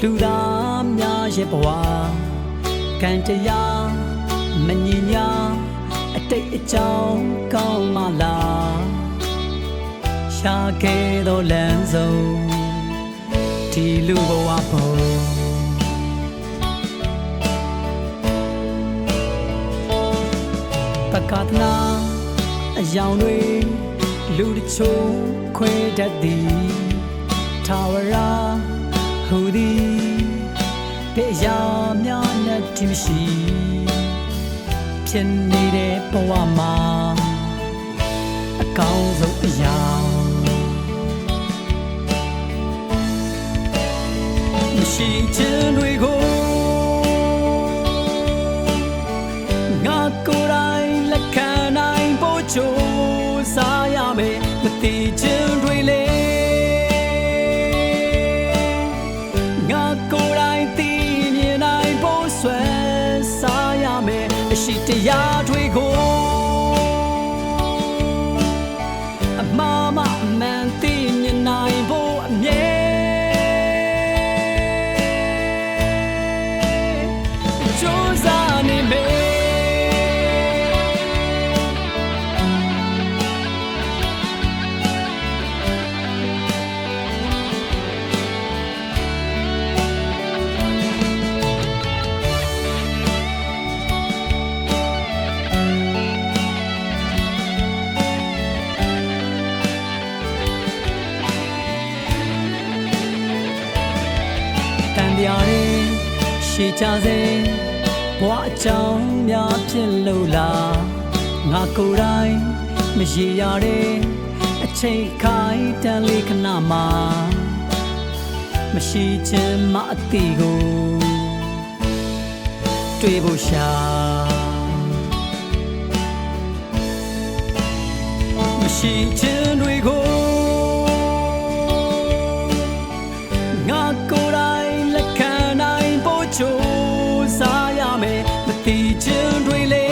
လူသားများရဲ့ဘဝကံတရားမငြိညာအတိတ်အကြောင်းကောင်းမလားရှာခဲ့သောလမ်းဆုံးဒီလူဘဝပေါ်ပကဒနာအယောင်တွေလူတချို့ခွဲတတ်သည်ထာဝရဟူသည်ပေရာများနဲ့တည်ရှိဖြစ်နေတဲ့ဘဝမှာအကောင်းဆုံးအရာမရှိခြင်းတွေကိုငါကိုယ်တိုင်လက်ခံနိုင်ဖို့ကြိုးစားရမယ်မသိခြင်းတွေလေငါကိုယ်တိုင်သိမြင်နိုင်ဖို့ဆွဲစားရမယ်အရှိတရားတွေကိုအမှားမှအမှန်သိမြင်နိုင်ဖို့အမြဲကြိုးစားနေမယ်တန်ပြားရင်ရှေ့ချစေဘဝအကြောင်းများဖြစ်လို့လားငါကိုယ်တိုင်မရေရတဲ့အချိန်ခိုင်တန်လေးခဏမှာမရှိခြင်းမအတိကိုတွေ့ဖို့ရှာမရှိခြင်းတွေကိုငါကိုယ်တိုင်လက်ခံနိုင်ဖို့ကြိုးစားရမယ်မသိခြင်းတွေလေ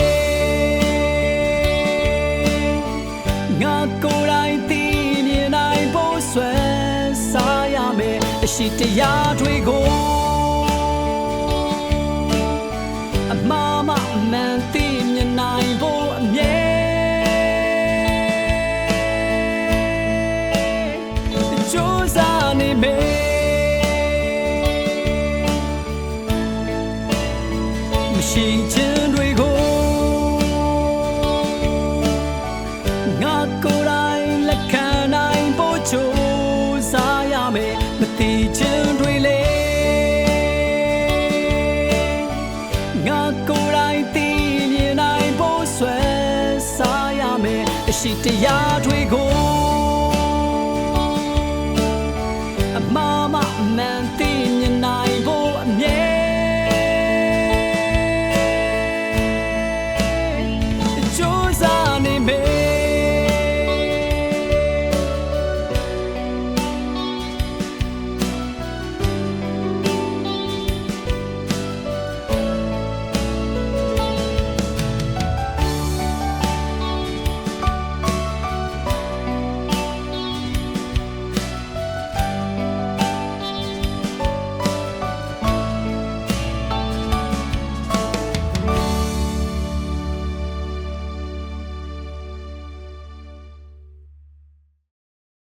ငါကိုယ်တိုင်သိမြင်နိုင်ဖို့ဆွဲစားရမယ်အရှိတရားတွေကိုအမှားမှအမှန်သိမြင်နိုင်ဖို့အမြဲကြိုးစားနေမယ်မရှိခြင်းတွေကိုငါကိုယ်တိုင်လက်ခံနိုင်ဖို့ကြိုးစားရမယ်မသိခြင်းတွေလေငါကိုယ်တိုင်သိမြင်နိုင်ဖို့ဆွဲစားရမယ်အရှိတရားတွေကို